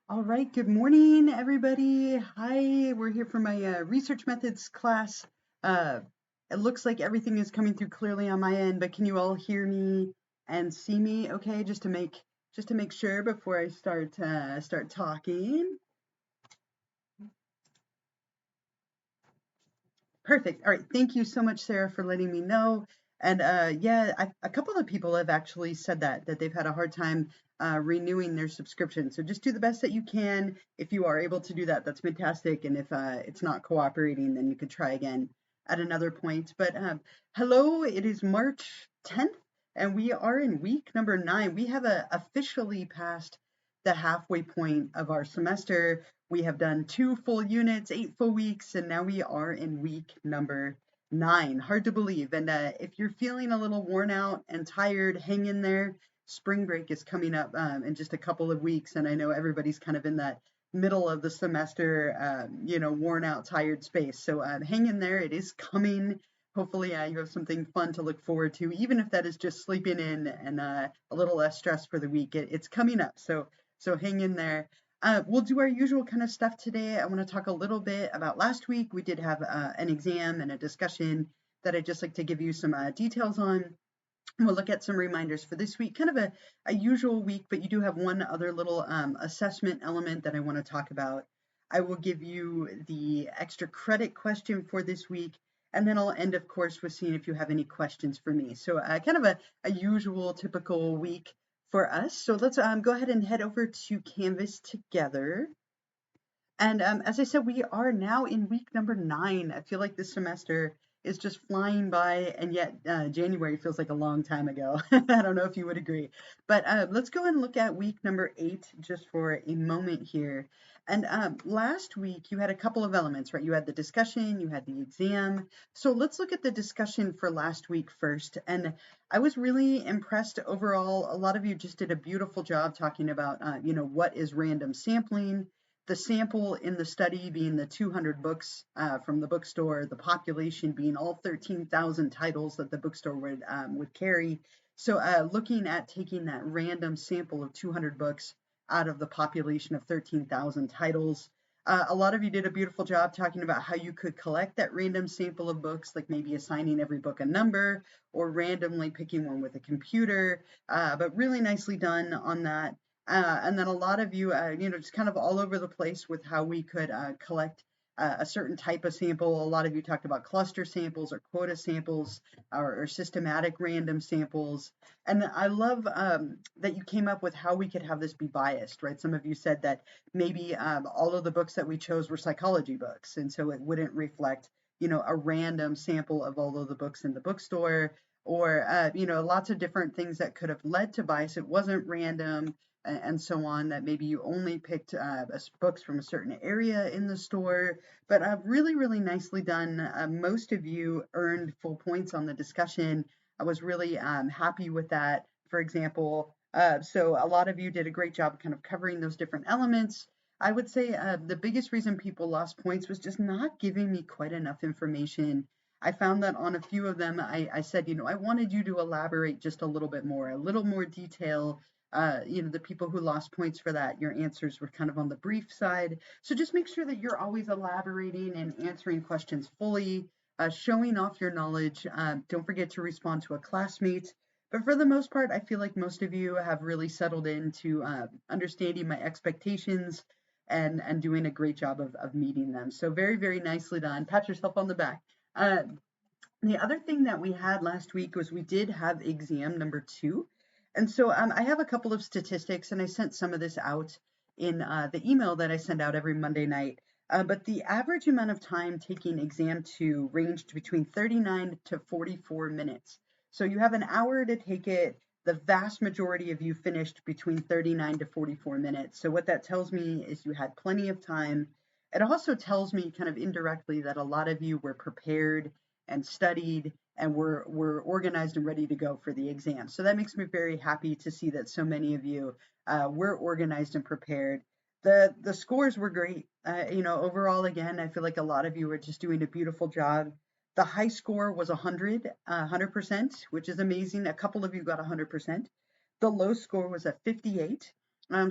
All right, good morning, everybody. Hi, we're here for my research methods class. Uh, it looks like everything is coming through clearly on my end, but can you all hear me and see me? Okay, just to make sure before I start talking. Perfect. All right. Thank you so much, Sarah, for letting me know. And yeah, a couple of people have actually said that they've had a hard time renewing their subscription. So just do the best that you can. If you are able to do that, that's fantastic. And if it's not cooperating, then you could try again at another point. But hello, it is March 10th, and we are in week number 9. We have officially passed the halfway point of our semester. We have done 2 full units, 8 full weeks, and now we are in week number 9. Hard to believe. And if you're feeling a little worn out and tired, hang in there. Spring break is coming up in just a couple of weeks, and I know everybody's kind of in that middle of the semester, worn out, tired space. So hang in there. It is coming. Hopefully, you have something fun to look forward to, even if that is just sleeping in and a little less stress for the week. It's coming up. So hang in there. We'll do our usual kind of stuff today. I want to talk a little bit about last week. We did have an exam and a discussion that I'd just like to give you some details on. We'll look at some reminders for this week, kind of a usual week, but you do have one other little assessment element that I want to talk about. I will give you the extra credit question for this week, and then I'll end, of course, with seeing if you have any questions for me. So kind of a usual, typical week for us. So let's go ahead and head over to Canvas together. And as I said, we are now in week number 9. I feel like this semester is just flying by, and yet January feels like a long time ago. I don't know if you would agree. But let's go and look at week number 8 just for a moment here. And last week you had a couple of elements, right? You had the discussion, you had the exam. So let's look at the discussion for last week first. And I was really impressed overall. A lot of you just did a beautiful job talking about, what is random sampling, the sample in the study being the 200 books from the bookstore, the population being all 13,000 titles that the bookstore would carry. So looking at taking that random sample of 200 books out of the population of 13,000 titles. A lot of you did a beautiful job talking about how you could collect that random sample of books, like maybe assigning every book a number or randomly picking one with a computer, but really nicely done on that. And then a lot of you, just kind of all over the place with how we could collect a certain type of sample. A lot of you talked about cluster samples or quota samples or systematic random samples. And I love that you came up with how we could have this be biased, right? Some of you said that maybe all of the books that we chose were psychology books, and so it wouldn't reflect, a random sample of all of the books in the bookstore, or lots of different things that could have led to bias. It wasn't random and so on, that maybe you only picked books from a certain area in the store, but really, really nicely done. Most of you earned full points on the discussion. I was really happy with that, for example. So a lot of you did a great job kind of covering those different elements. I would say the biggest reason people lost points was just not giving me quite enough information. I found that on a few of them, I said, I wanted you to elaborate just a little bit more, a little more detail. The people who lost points for that, your answers were kind of on the brief side. So just make sure that you're always elaborating and answering questions fully, showing off your knowledge. Don't forget to respond to a classmate. But for the most part, I feel like most of you have really settled into understanding my expectations and doing a great job of meeting them. So very, very nicely done. Pat yourself on the back. Uh, the other thing that we had last week was we did have exam number 2. And so I have a couple of statistics, and I sent some of this out in the email that I send out every Monday night. But the average amount of time taking exam 2 ranged between 39 to 44 minutes. So you have an hour to take it. The vast majority of you finished between 39 to 44 minutes. So what that tells me is you had plenty of time. It also tells me kind of indirectly that a lot of you were prepared and studied and were organized and ready to go for the exam. So that makes me very happy to see that so many of you were organized and prepared. The scores were great. Overall, again, I feel like a lot of you were just doing a beautiful job. The high score was 100%, which is amazing. A couple of you got 100%. The low score was a 58.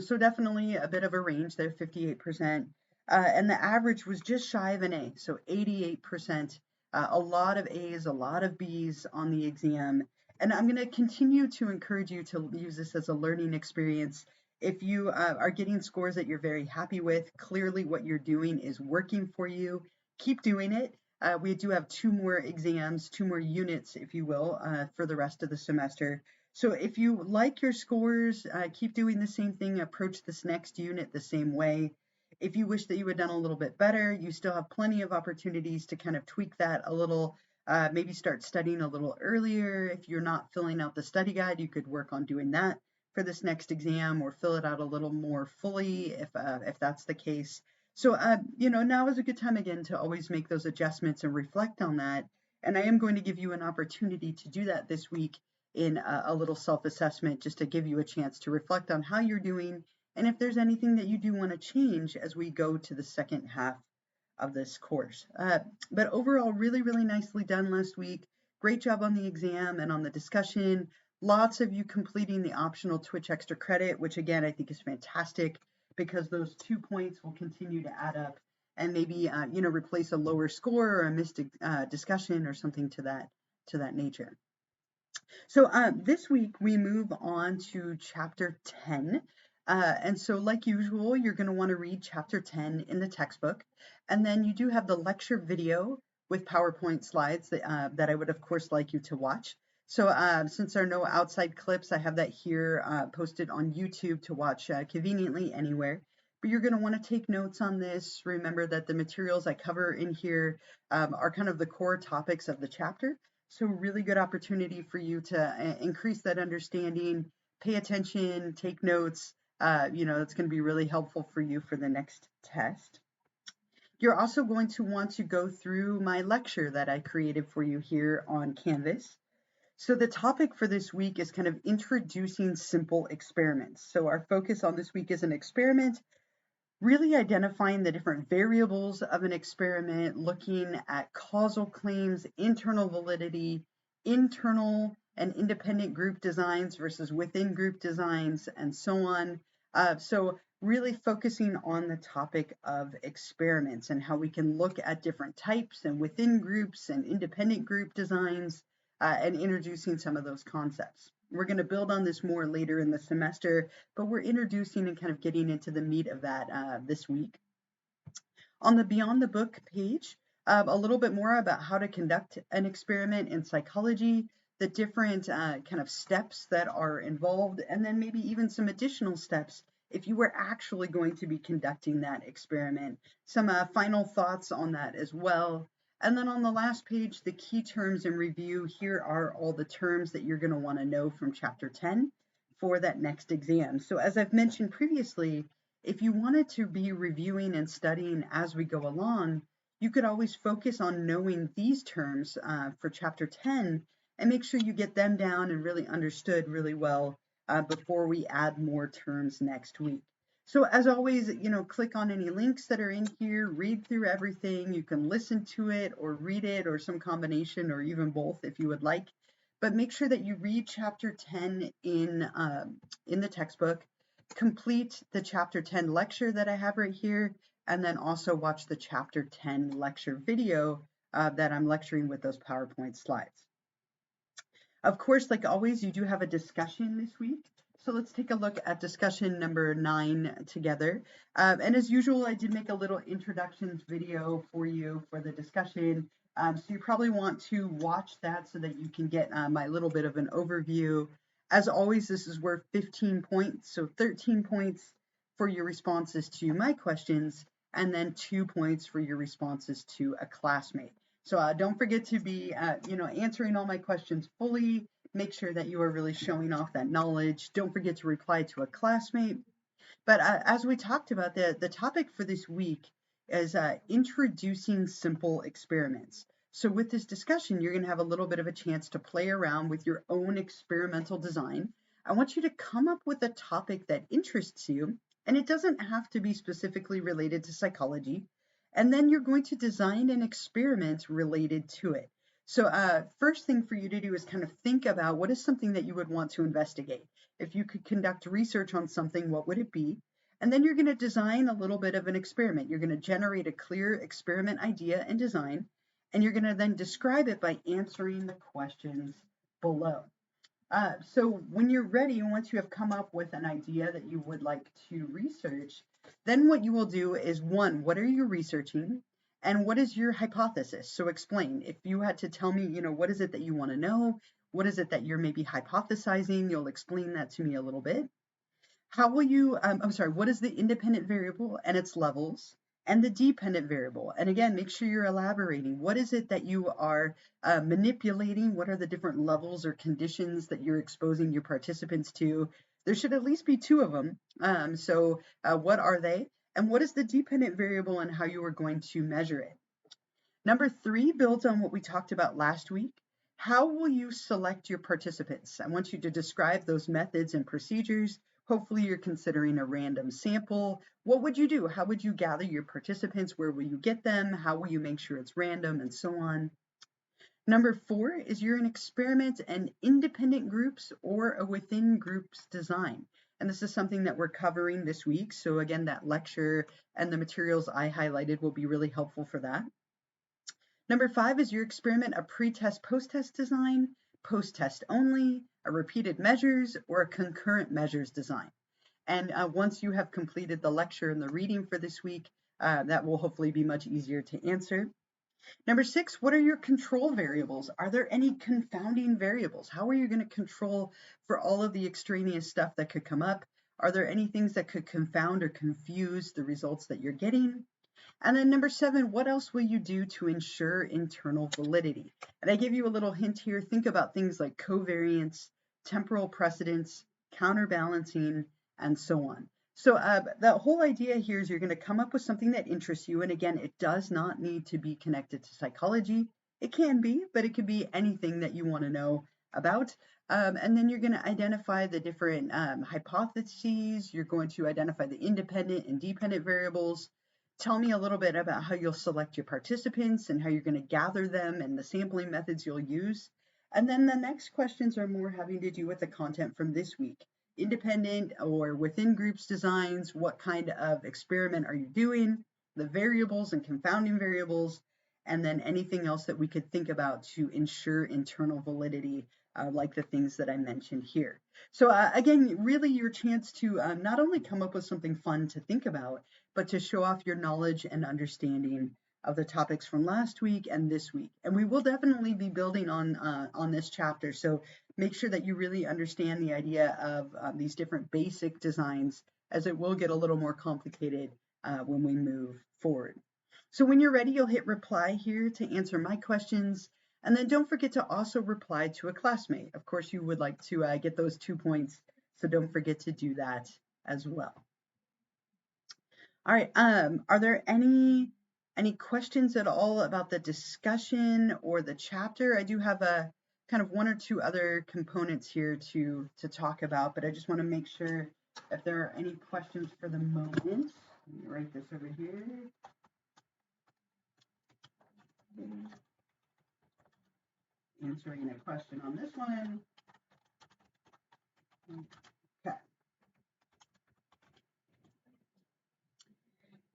So definitely a bit of a range there, 58%. And the average was just shy of an A, so 88%. A lot of A's, a lot of B's on the exam. And I'm going to continue to encourage you to use this as a learning experience. If you are getting scores that you're very happy with, clearly what you're doing is working for you. Keep doing it. We do have 2 more exams, 2 more units, if you will, for the rest of the semester. So if you like your scores, keep doing the same thing, approach this next unit the same way. If you wish that you had done a little bit better, you still have plenty of opportunities to kind of tweak that a little, maybe start studying a little earlier. If you're not filling out the study guide, you could work on doing that for this next exam or fill it out a little more fully if that's the case. So, now is a good time again to always make those adjustments and reflect on that. And I am going to give you an opportunity to do that this week in a little self-assessment just to give you a chance to reflect on how you're doing and if there's anything that you do want to change as we go to the second half of this course. But overall, really, really nicely done last week. Great job on the exam and on the discussion. Lots of you completing the optional Twitch extra credit, which again, I think is fantastic because those 2 points will continue to add up and maybe, replace a lower score or a missed discussion or something to that nature. So this week we move on to chapter 10. And so like usual, you're going to want to read chapter 10 in the textbook. And then you do have the lecture video with PowerPoint slides that I would, of course, like you to watch. So since there are no outside clips, I have that here posted on YouTube to watch conveniently anywhere. But you're going to want to take notes on this. Remember that the materials I cover in here are kind of the core topics of the chapter. So really good opportunity for you to increase that understanding, pay attention, take notes. It's going to be really helpful for you for the next test. You're also going to want to go through my lecture that I created for you here on Canvas. So the topic for this week is kind of introducing simple experiments. So our focus on this week is an experiment, really identifying the different variables of an experiment, looking at causal claims, internal validity, internal and independent group designs versus within group designs, and so on. So really focusing on the topic of experiments and how we can look at different types and within groups and independent group designs and introducing some of those concepts. We're going to build on this more later in the semester, but we're introducing and kind of getting into the meat of that this week. On the Beyond the Book page, a little bit more about how to conduct an experiment in psychology, the different kind of steps that are involved, and then maybe even some additional steps if you were actually going to be conducting that experiment. Some final thoughts on that as well. And then on the last page, the key terms in review. Here are all the terms that you're going to want to know from chapter 10 for that next exam. So as I've mentioned previously, if you wanted to be reviewing and studying as we go along, you could always focus on knowing these terms for chapter 10 and make sure you get them down and really understood really well before we add more terms next week. So as always, click on any links that are in here, read through everything. You can listen to it or read it or some combination or even both if you would like. But make sure that you read chapter 10 in the textbook, complete the chapter 10 lecture that I have right here, and then also watch the chapter 10 lecture video that I'm lecturing with those PowerPoint slides. Of course, like always, you do have a discussion this week. So let's take a look at discussion number 9 together. And as usual, I did make a little introductions video for you for the discussion. So you probably want to watch that so that you can get my little bit of an overview. As always, this is worth 15 points. So 13 points for your responses to my questions, and then 2 points for your responses to a classmate. So don't forget to be, answering all my questions fully. Make sure that you are really showing off that knowledge. Don't forget to reply to a classmate. But as we talked about, the topic for this week is introducing simple experiments. So with this discussion, you're going to have a little bit of a chance to play around with your own experimental design. I want you to come up with a topic that interests you, and it doesn't have to be specifically related to psychology. And then you're going to design an experiment related to it. So first thing for you to do is kind of think about what is something that you would want to investigate. If you could conduct research on something, what would it be? And then you're going to design a little bit of an experiment. You're going to generate a clear experiment idea and design, and you're going to then describe it by answering the questions below. So when you're ready, once you have come up with an idea that you would like to research, then what you will do is, one, what are you researching? And what is your hypothesis? So explain. If you had to tell me, what is it that you want to know? What is it that you're maybe hypothesizing? You'll explain that to me a little bit. How will you, I'm sorry, what is the independent variable and its levels and the dependent variable? And again, make sure you're elaborating. What is it that you are manipulating? What are the different levels or conditions that you're exposing your participants to? There should at least be two of them. So what are they? And what is the dependent variable and how you are going to measure it? Number 3 builds on what we talked about last week. How will you select your participants? I want you to describe those methods and procedures. Hopefully you're considering a random sample. What would you do? How would you gather your participants? Where will you get them? How will you make sure it's random, and so on? Number 4 is you're an experiment and independent groups or a within groups design. And this is something that we're covering this week. So again, that lecture and the materials I highlighted will be really helpful for that. Number 5 is your experiment a pre-test, post-test design, post-test only, a repeated measures, or a concurrent measures design. And once you have completed the lecture and the reading for this week, that will hopefully be much easier to answer. Number 6, what are your control variables? Are there any confounding variables? How are you going to control for all of the extraneous stuff that could come up? Are there any things that could confound or confuse the results that you're getting? And then number 7, what else will you do to ensure internal validity? And I give you a little hint here. Think about things like covariance, temporal precedence, counterbalancing, and so on. So the whole idea here is you're going to come up with something that interests you. And again, it does not need to be connected to psychology. It can be, but it could be anything that you want to know about. And then you're going to identify the different hypotheses. You're going to identify the independent and dependent variables. Tell me a little bit about how you'll select your participants and how you're going to gather them and the sampling methods you'll use. And then the next questions are more having to do with the content from this week. Independent or within groups designs, what kind of experiment are you doing, the variables and confounding variables, and then anything else that we could think about to ensure internal validity, like the things that I mentioned here. So again, really your chance to not only come up with something fun to think about, but to show off your knowledge and understanding of the topics from last week and this week. And we will definitely be building on this chapter. So make sure that you really understand the idea of these different basic designs, as it will get a little more complicated when we move forward. So when you're ready, you'll hit reply here to answer my questions. And then don't forget to also reply to a classmate. Of course, you would like to get those 2 points, so don't forget to do that as well. All right, are there any questions at all about the discussion or the chapter? I do have a kind of 1 or 2 other components here to talk about, but I just want to make sure if there are any questions for the moment. Let me write this over here. Answering a question on this one. Okay.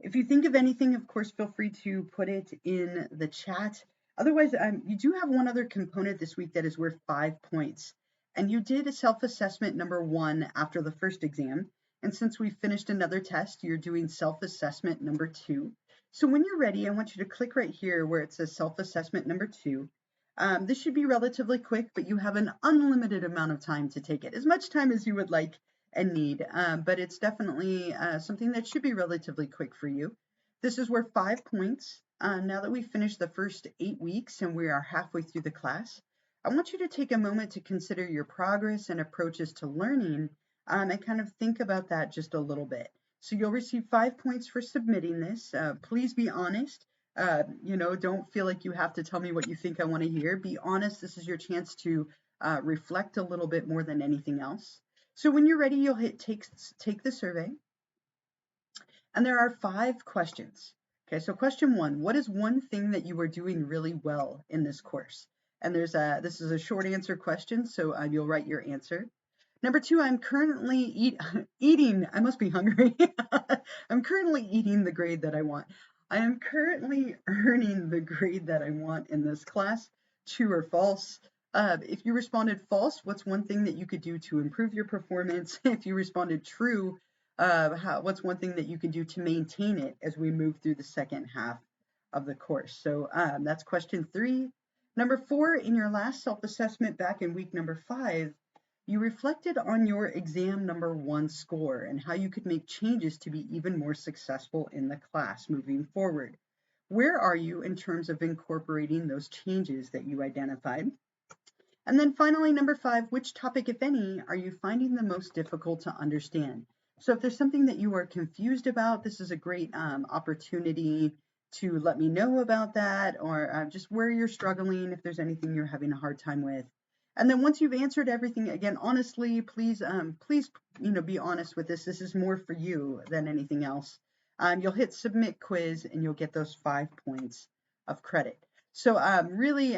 If you think of anything, of course, feel free to put it in the chat. Otherwise, you do have one other component this week that is worth 5 points. And you did a self-assessment number 1 after the first exam. And since we finished another test, you're doing self-assessment number 2. So when you're ready, I want you to click right here where it says self-assessment number 2. This should be relatively quick, but you have an unlimited amount of time to take it, as much time as you would like and need, but it's definitely something that should be relatively quick for you. This is worth 5 points. Now that we've finished the first 8 weeks and we are halfway through the class, I want you to take a moment to consider your progress and approaches to learning and kind of think about that just a little bit. So you'll receive 5 points for submitting this. Please be honest. Don't feel like you have to tell me what you think I want to hear. Be honest. This is your chance to reflect a little bit more than anything else. So when you're ready, you'll hit take the survey. And there are 5 questions. Okay, so question 1, what is one thing that you are doing really well in this course? And this is a short answer question, so you'll write your answer. Number two, I'm currently eating. I must be hungry. I'm currently eating the grade that I want. I am currently earning the grade that I want in this class. True or false? If you responded false, what's one thing that you could do to improve your performance? If you responded true, what's one thing that you can do to maintain it as we move through the second half of the course? So that's question 3. Number 4, in your last self-assessment back in week number 5, you reflected on your exam number 1 score and how you could make changes to be even more successful in the class moving forward. Where are you in terms of incorporating those changes that you identified? And then finally, number 5, which topic, if any, are you finding the most difficult to understand? So if there's something that you are confused about, this is a great opportunity to let me know about that, or just where you're struggling, if there's anything you're having a hard time with. And then once you've answered everything, again, honestly, please, be honest with this. This is more for you than anything else. You'll hit submit quiz and you'll get those 5 points of credit. So really,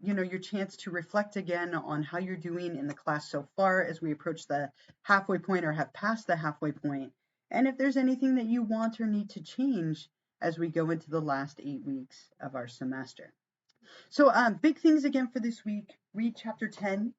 your chance to reflect again on how you're doing in the class so far as we approach the halfway point or have passed the halfway point, and if there's anything that you want or need to change as we go into the last 8 weeks of our semester. So big things again for this week: read chapter 10,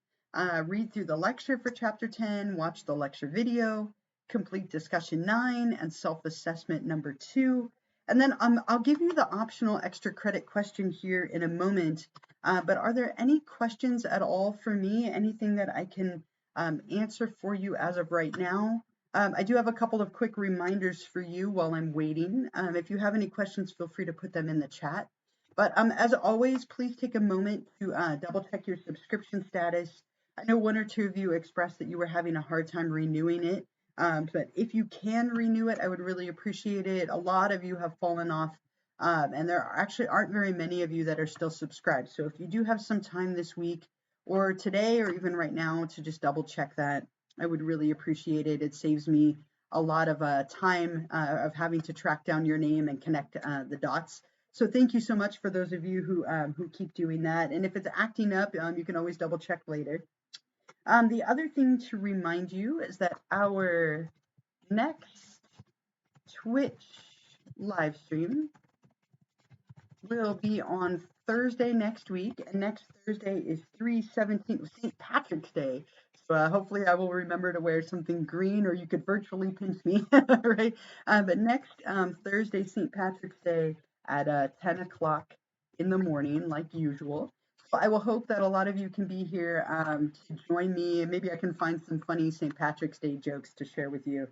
read through the lecture for chapter 10, watch the lecture video, complete discussion 9 and self-assessment number 2. And then I'll give you the optional extra credit question here in a moment, but are there any questions at all for me? Anything that I can answer for you as of right now? I do have a couple of quick reminders for you while I'm waiting. If you have any questions, feel free to put them in the chat. But as always, please take a moment to double check your subscription status. I know 1 or 2 of you expressed that you were having a hard time renewing it. But if you can renew it, I would really appreciate it. A lot of you have fallen off, and there actually aren't very many of you that are still subscribed. So if you do have some time this week or today or even right now to just double check that, I would really appreciate it. It saves me a lot of time of having to track down your name and connect the dots. So thank you so much for those of you who keep doing that. And if it's acting up, you can always double check later. The other thing to remind you is that our next Twitch live stream will be on Thursday next week, and next Thursday is 3/17, St. Patrick's Day. So hopefully I will remember to wear something green, or you could virtually pinch me, right? But next Thursday, St. Patrick's Day at 10 o'clock in the morning, like usual. So I will hope that a lot of you can be here to join me, and maybe I can find some funny St. Patrick's Day jokes to share with you.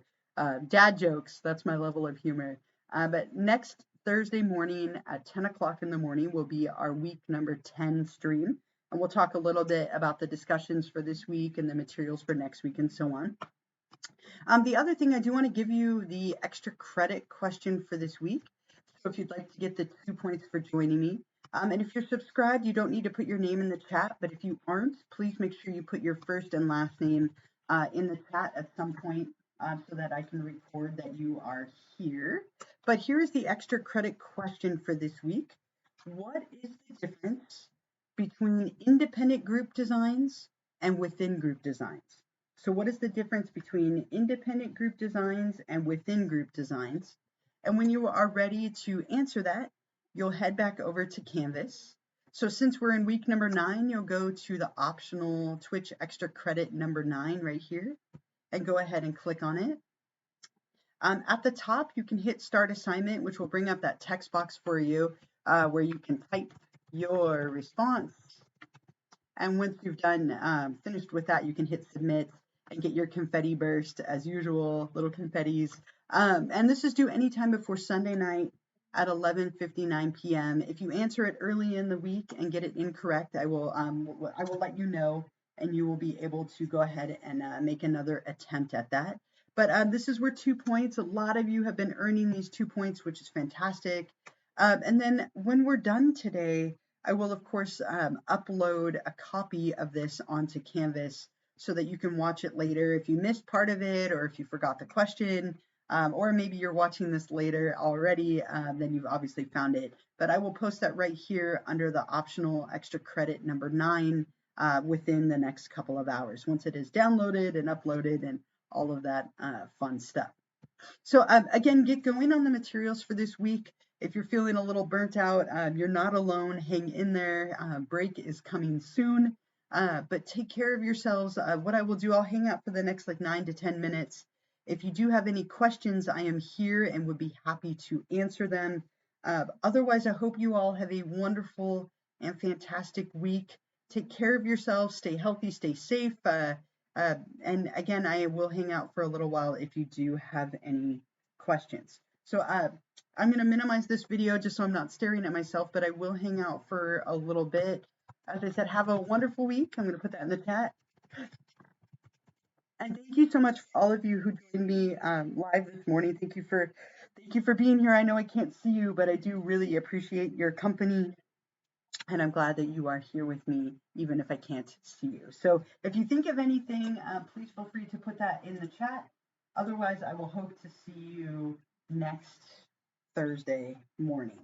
Dad jokes, that's my level of humor. But next Thursday morning at 10 o'clock in the morning will be our week number 10 stream. And we'll talk a little bit about the discussions for this week and the materials for next week and so on. The other thing, I do want to give you the extra credit question for this week. So if you'd like to get the 2 points for joining me. And if you're subscribed, you don't need to put your name in the chat. But if you aren't, please make sure you put your first and last name in the chat at some point so that I can record that you are here. But here is the extra credit question for this week. What is the difference between independent group designs and within group designs? So what is the difference between independent group designs and within group designs? And when you are ready to answer that, you'll head back over to Canvas. So since we're in week number 9, you'll go to the optional Twitch extra credit number 9 right here and go ahead and click on it. At the top, you can hit Start Assignment, which will bring up that text box for you where you can type your response. And once you've done finished with that, you can hit Submit and get your confetti burst as usual, little confettis. And this is due anytime before Sunday night at 11:59 p.m. If you answer it early in the week and get it incorrect, I will let you know, and you will be able to go ahead and make another attempt at that. But this is where 2 points. A lot of you have been earning these 2 points, which is fantastic. And then when we're done today, I will, of course, upload a copy of this onto Canvas so that you can watch it later if you missed part of it or if you forgot the question, or maybe you're watching this later already, then you've obviously found it. But I will post that right here under the optional extra credit number 9 within the next couple of hours once it is downloaded and uploaded and all of that fun stuff. So again, get going on the materials for this week. If you're feeling a little burnt out, you're not alone. Hang in there. Break is coming soon. But take care of yourselves. What I will do, I'll hang out for the next like 9 to 10 minutes. If you do have any questions, I am here and would be happy to answer them. Otherwise, I hope you all have a wonderful and fantastic week. Take care of yourselves. Stay healthy. Stay safe. And again, I will hang out for a little while if you do have any questions. So I'm going to minimize this video just so I'm not staring at myself, but I will hang out for a little bit. As I said, have a wonderful week. I'm going to put that in the chat. And thank you so much for all of you who joined me live this morning. Thank you for being here. I know I can't see you, but I do really appreciate your company. And I'm glad that you are here with me, even if I can't see you. So if you think of anything, please feel free to put that in the chat. Otherwise, I will hope to see you next Thursday morning.